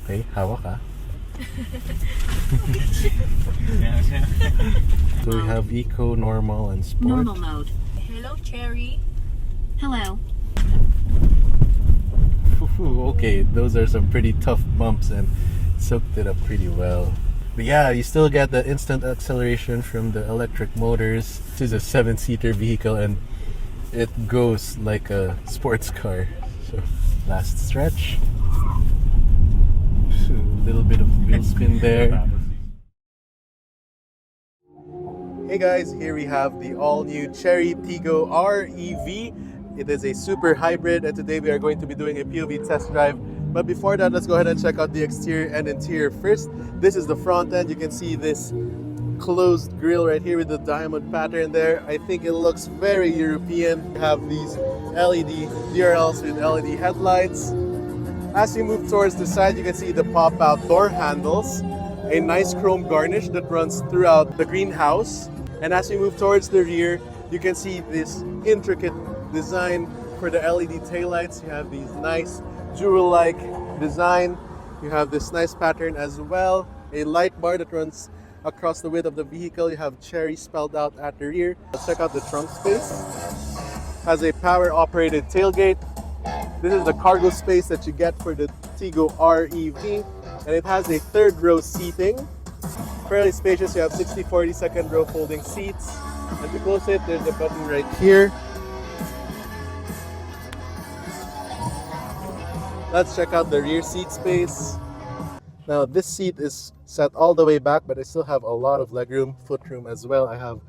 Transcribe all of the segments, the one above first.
Okay, hawak ka. So we have eco, normal, and sport. Normal mode. Hello, Chery. Hello. Okay, those are some pretty tough bumps and soaked it up pretty well. But yeah, you still get the instant acceleration from the electric motors. This is a 7-seater vehicle and it goes like a sports car. So last stretch. A little bit of wheel spin there. Hey guys, here we have the all-new Chery Tiggo REV. It is a super hybrid and today we are going to be doing a POV test drive. But before that, let's go ahead and check out the exterior and interior first. This is the front end. You can see this closed grille right here with the diamond pattern there. I think it looks very European. We have these LED DRLs with LED headlights. As you move towards the side, you can see the pop-out door handles, a nice chrome garnish that runs throughout the greenhouse. And as you move towards the rear, you can see this intricate design for the LED taillights. You have these nice jewel-like design. You have this nice pattern as well. A light bar that runs across the width of the vehicle. You have Chery spelled out at the rear. Let's check out the trunk space. Has a power-operated tailgate. This is the cargo space that you get for the Tiggo REV. And it has a third row seating. Fairly spacious. You have 60/40 second row folding seats. And to close it, there's a button right here. Let's check out the rear seat space. Now this seat is set all the way back, but I still have a lot of legroom, footroom as well. I have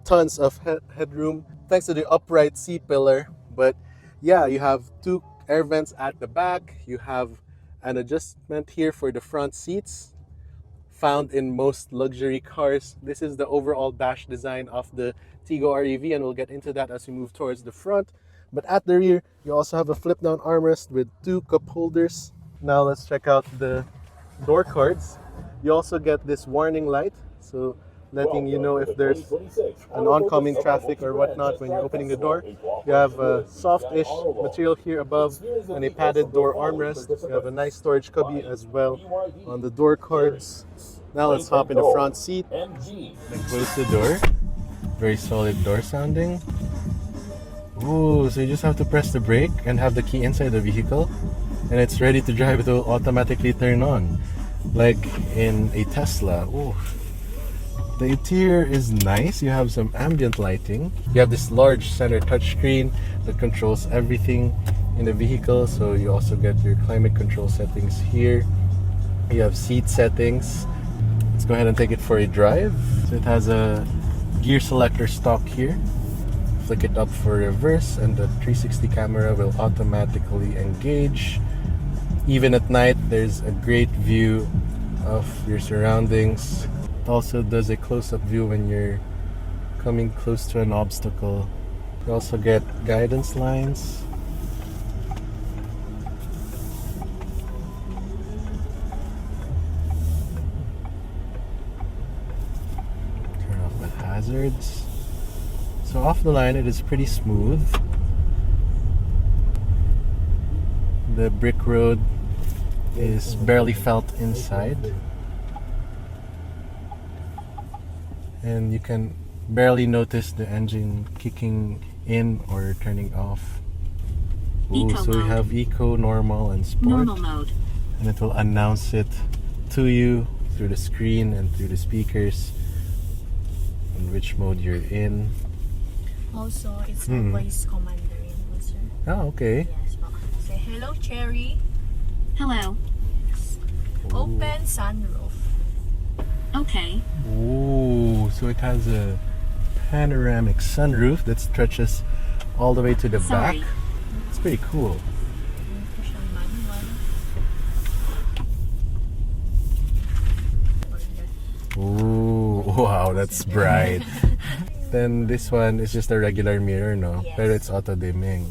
tons of headroom thanks to the upright C-pillar. But yeah, you have two air vents at the back. You have an adjustment here for the front seats, found in most luxury cars. This is the overall dash design of the Tiggo REV, and we'll get into that as we move towards the front. But at the rear, you also have a flip-down armrest with two cup holders. Now let's check out the door cards. You also get this warning light, so letting you know if there's an oncoming traffic or whatnot when you're opening the door. You have a soft-ish material here above and a padded door armrest. You have a nice storage cubby as well on the door cards. Now let's hop in the front seat and close the door. Very solid door sounding. Ooh, so you just have to press the brake and have the key inside the vehicle and it's ready to drive. It will automatically turn on like in a Tesla. Ooh. The interior is nice. You have some ambient lighting. You have this large center touchscreen that controls everything in the vehicle. So you also get your climate control settings here. You have seat settings. Let's go ahead and take it for a drive. So it has a gear selector stock here. Flick it up for reverse and the 360 camera will automatically engage. Even at night, there's a great view of your surroundings. It also does a close-up view when you're coming close to an obstacle. You also get guidance lines. Turn off the hazards. So off the line, it is pretty smooth. The brick road is barely felt inside. And you can barely notice the engine kicking in or turning off. Ooh, Eco so we mode. have eco, normal, and sport. Normal mode. And it will announce it to you through the screen and through the speakers on which mode you're in. Also, it's a voice commander in user. Oh, okay. Yes, po. Say hello, Chery. Hello. Open sunroof. Okay. Ooh, so it has a panoramic sunroof that stretches all the way to the Sorry. back. It's pretty cool. Push ang manual. Ooh, wow, that's bright. Then this one is just a regular mirror, no? Yes. Pero it's auto dimming.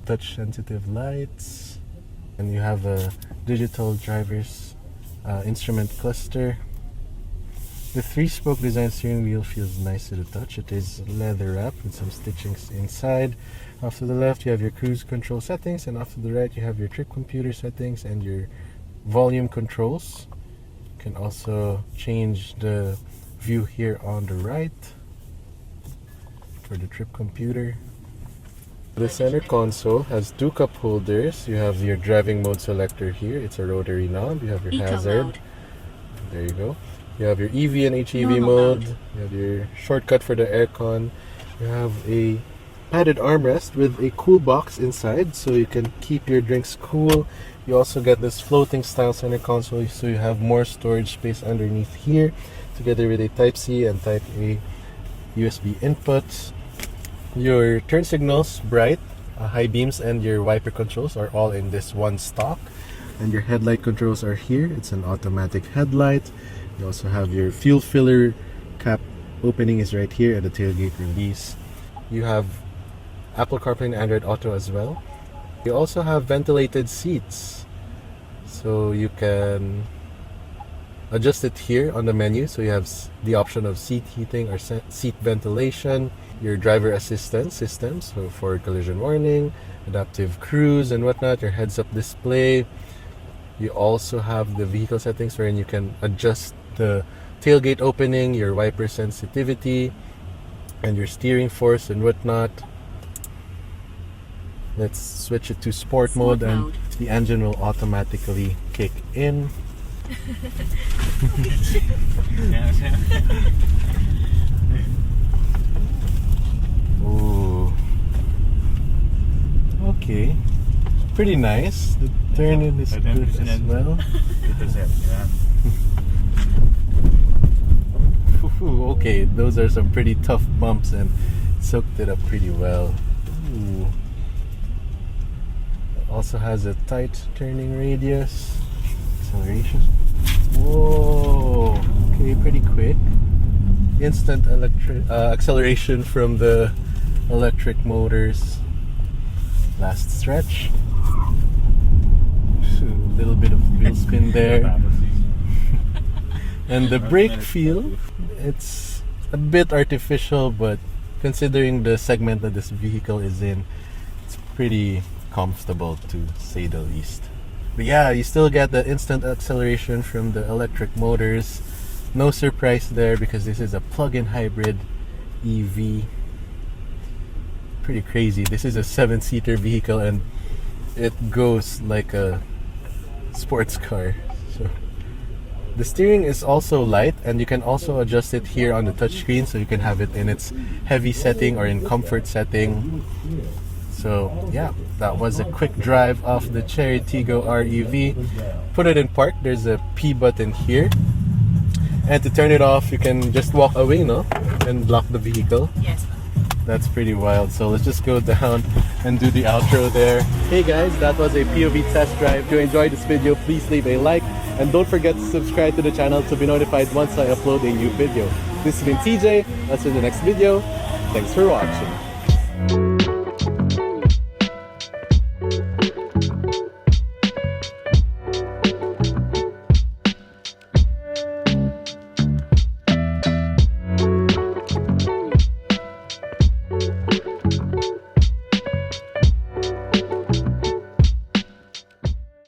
Touch sensitive lights. And you have a digital driver's instrument cluster. The 3-spoke design steering wheel feels nice to the touch. It is leather wrapped with some stitchings inside. Off to the left, you have your cruise control settings, and off to the right, you have your trip computer settings and your volume controls. You can also change the view here on the right for the trip computer. The center console has two cup holders. You have your driving mode selector here. It's a rotary knob. You have your Eco hazard. mode. There you go. You have your EV and HEV Normal mode. mode. You have your shortcut for the aircon. You have a padded armrest with a cool box inside so you can keep your drinks cool. You also get this floating style center console so you have more storage space underneath here, together with a Type-C and Type-A USB inputs. Your turn signals, bright, high beams, and your wiper controls are all in this one stock. And your headlight controls are here. It's an automatic headlight. You also have your fuel filler cap opening is right here, and the tailgate release. You have Apple CarPlay and Android Auto as well. You also have ventilated seats, so you can adjust it here on the menu. So you have the option of seat heating or seat ventilation. Your driver assistance system, so for collision warning, adaptive cruise and whatnot, your heads-up display. You also have the vehicle settings wherein you can adjust the tailgate opening, your wiper sensitivity, and your steering force and whatnot. Let's switch it to sport mode, and mode. the engine will automatically kick in. Ooh. Okay. Pretty nice. The turn-in is good as well. Ooh, okay, those are some pretty tough bumps and soaked it up pretty well. Ooh. Also has a tight turning radius. Acceleration. Whoa. Okay, pretty quick. Instant acceleration from the electric motors. Last stretch. A little bit of wheel spin there. And the brake feel, it's a bit artificial, but considering the segment that this vehicle is in, it's pretty comfortable to say the least. But yeah, you still get the instant acceleration from the electric motors. No surprise there because this is a plug-in hybrid EV. Pretty crazy. This is a 7-seater vehicle and it goes like a sports car. So the steering is also light, and you can also adjust it here on the touchscreen, so you can have it in its heavy setting or in comfort setting. So yeah, that was a quick drive of the Chery Tiggo REV. Put it in park. There's a P button here, and to turn it off you can just walk away, no? And lock the vehicle. Yes. That's pretty wild. So let's just go down and do the outro there. Hey guys, that was a POV test drive. If you enjoyed this video, please leave a like, and don't forget to subscribe to the channel to be notified once I upload a new video. This has been TJ. Let's see you in the next video. Thanks for watching.